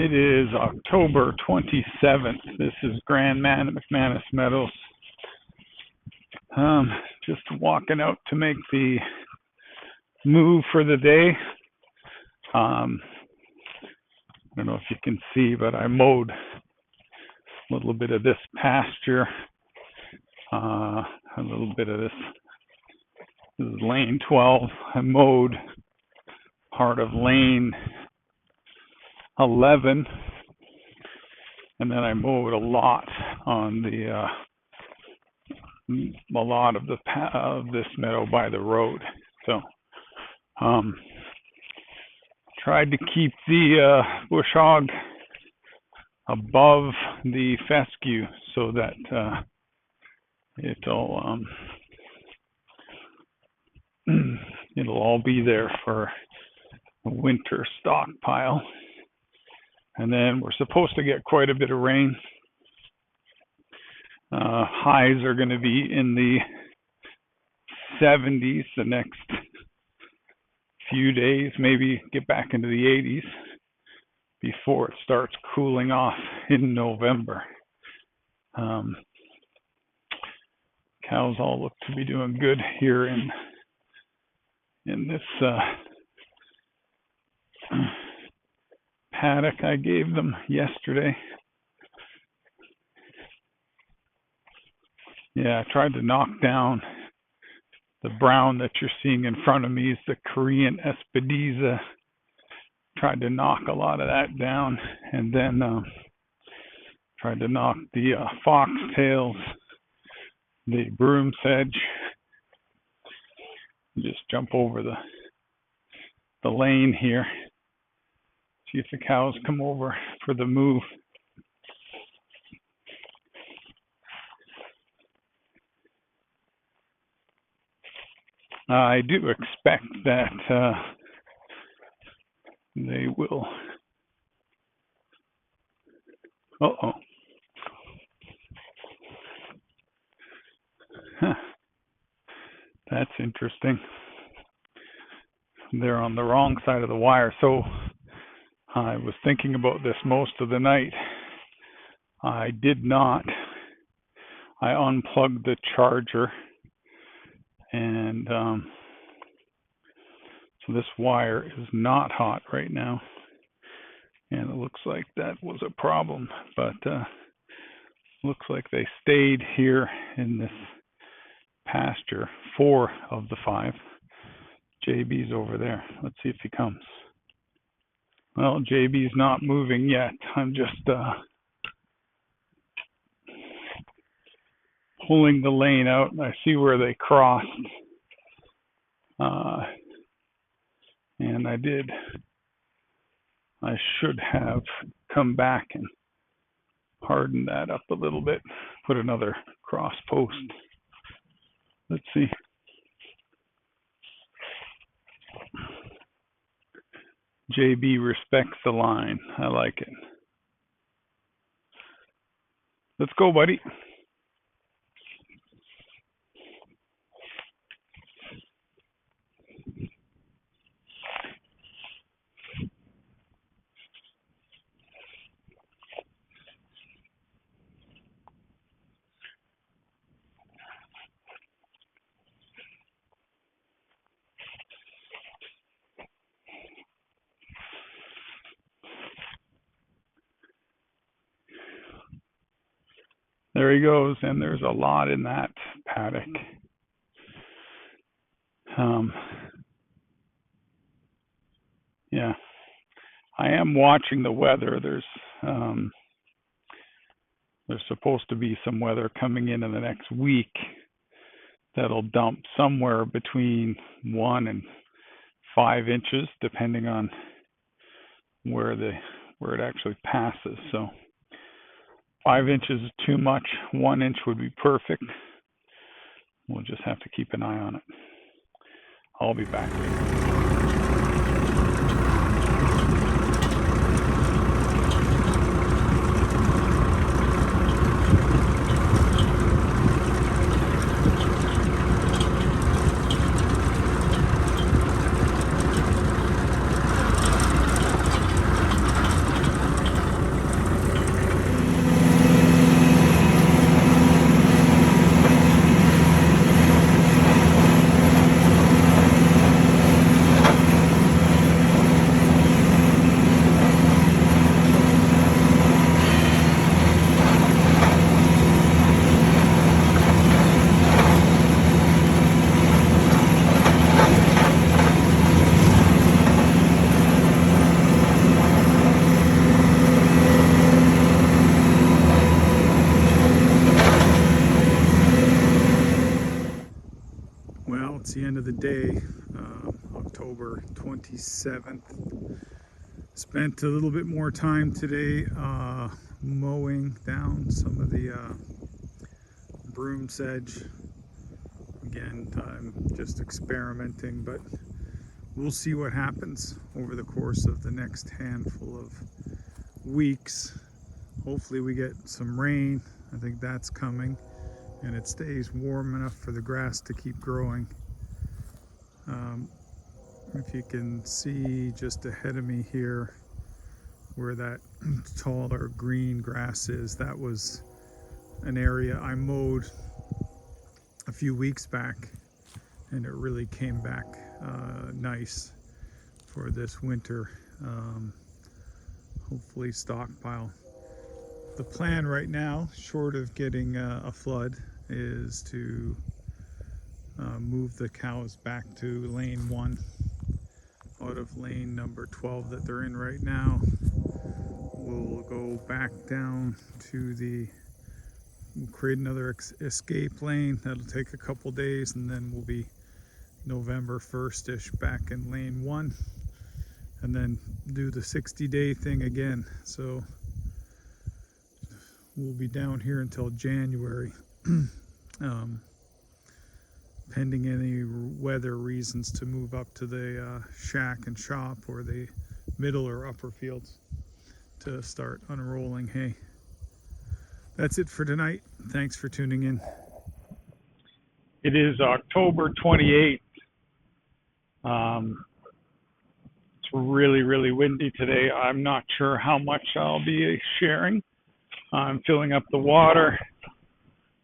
It is October 27th. This is Grand Man at McManus Meadows. Just walking out to make the move for the day. I don't know if you can see, but I mowed a little bit of this pasture, a little bit of this. This is lane 12. I mowed part of lane 11, and then I mowed a lot on the a lot of this meadow by the road. So tried to keep the bush hog above the fescue so that it'll all be there for a winter stockpile. And then we're supposed to get quite a bit of rain. Highs are going to be in the 70s the next few days, maybe get back into the 80s before it starts cooling off in November. Cows all look to be doing good here in this paddock I gave them yesterday. Yeah, I tried to knock down the brown that you're seeing in front of me is the Korean Espediza. Tried to knock a lot of that down, and then tried to knock the foxtails, the broom sedge. Just jump over the lane here. See if the cows come over for the move. I do expect that they will. Uh-oh. Huh. That's interesting. They're on the wrong side of the wire. So I was thinking about this most of the night. I did not. I unplugged the charger, and so this wire is not hot right now, and it looks like that was a problem, but looks like they stayed here in this pasture, 4 of the 5. JB's over there. Let's see if he comes. Well, JB's not moving yet. I'm just pulling the lane out, and I see where they crossed. And I should have come back and hardened that up a little bit, put another cross post. Let's see. JB respects the line. I like it. Let's go, buddy. There he goes, and there's a lot in that paddock. Yeah, I am watching the weather. There's supposed to be some weather coming in the next week that'll dump somewhere between 1 and 5 inches, depending on where it actually passes. So 5 inches is too much. 1 inch would be perfect. We'll just have to keep an eye on it. I'll be back later. it's the end of the day, October 27th. Spent a little bit more time today mowing down some of the broom sedge. Again, I'm just experimenting, but we'll see what happens over the course of the next handful of weeks. Hopefully we get some rain. I think that's coming, and it stays warm enough for the grass to keep growing. If you can see just ahead of me here where that taller green grass is, that was an area I mowed a few weeks back, and it really came back nice for this winter. Hopefully stockpile. The plan right now, short of getting a flood, is to move the cows back to lane 1 out of lane number 12 that they're in right now. We'll go back down to we'll create another escape lane. That'll take a couple days, and then we'll be November 1st-ish back in lane 1, and then do the 60-day thing again. So we'll be down here until January. Pending any weather reasons to move up to the shack and shop or the middle or upper fields to start unrolling hay. That's it for tonight. Thanks for tuning in. It is October 28th. It's really, really windy today. I'm not sure how much I'll be sharing. I'm filling up the water.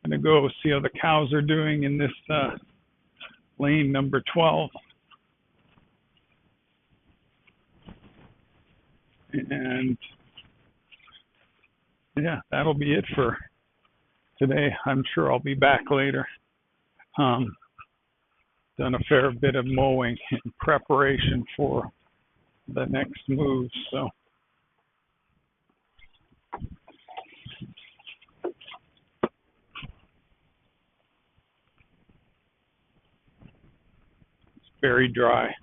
I'm going to go see how the cows are doing in this lane number 12. And yeah, that'll be it for today. I'm sure I'll be back later. Done a fair bit of mowing in preparation for the next move. So it's very dry.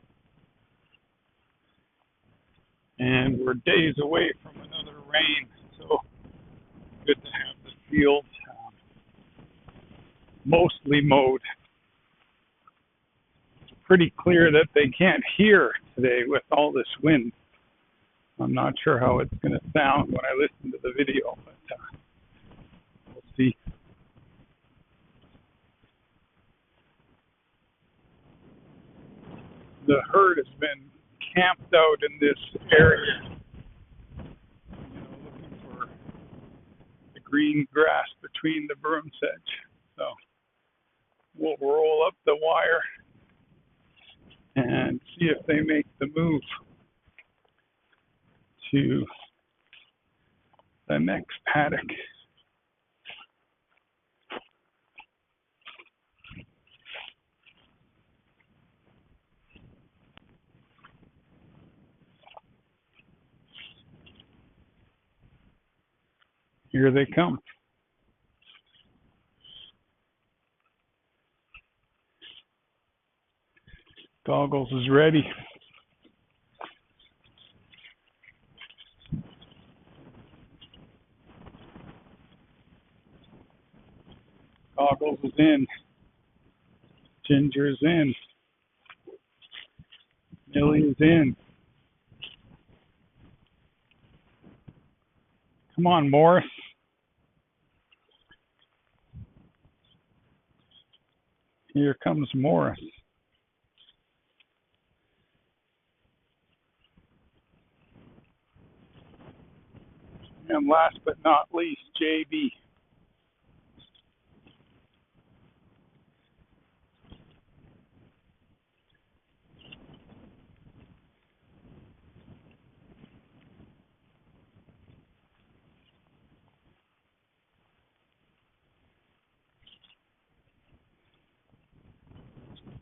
And we're days away from another rain, so good to have the field mostly mowed. It's pretty clear that they can't hear today with all this wind. I'm not sure how it's going to sound when I listen to the video, but we'll see. The herd has been camped out in this area, looking for the green grass between the broom sedge. So we'll roll up the wire and see if they make the move to the next paddock. Here they come. Goggles is ready. Goggles is in. Ginger's in. Millie's in. Come on, Morris. Here comes Morris. And last but not least, JB.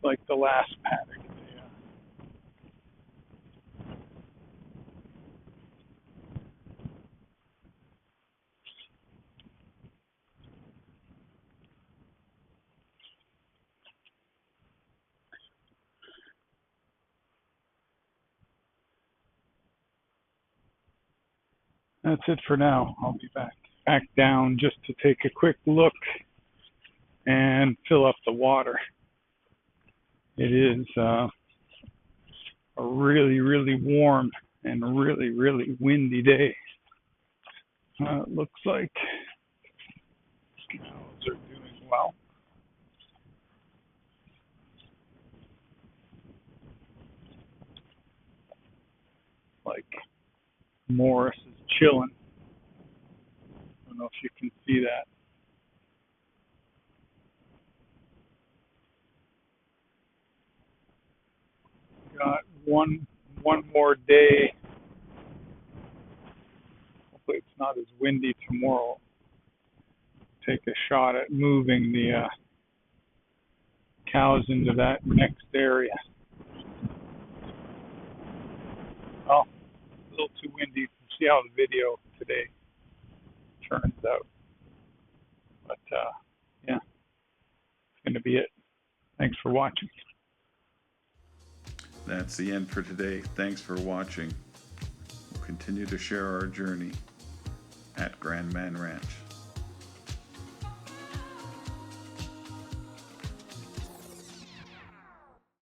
Like the last paddock. that's it for now. I'll be back down just to take a quick look and fill up the water. It is a really, really warm and really, really windy day. It looks like cows are doing well. Like Morris is chilling. I don't know if you can see that. Got one more day. Hopefully it's not as windy tomorrow. Take a shot at moving the cows into that next area. Well, a little too windy. See how the video today turns out. But yeah, it's going to be it. Thanks for watching. That's the end for today. Thanks for watching. We'll continue to share our journey at Grand Man Ranch.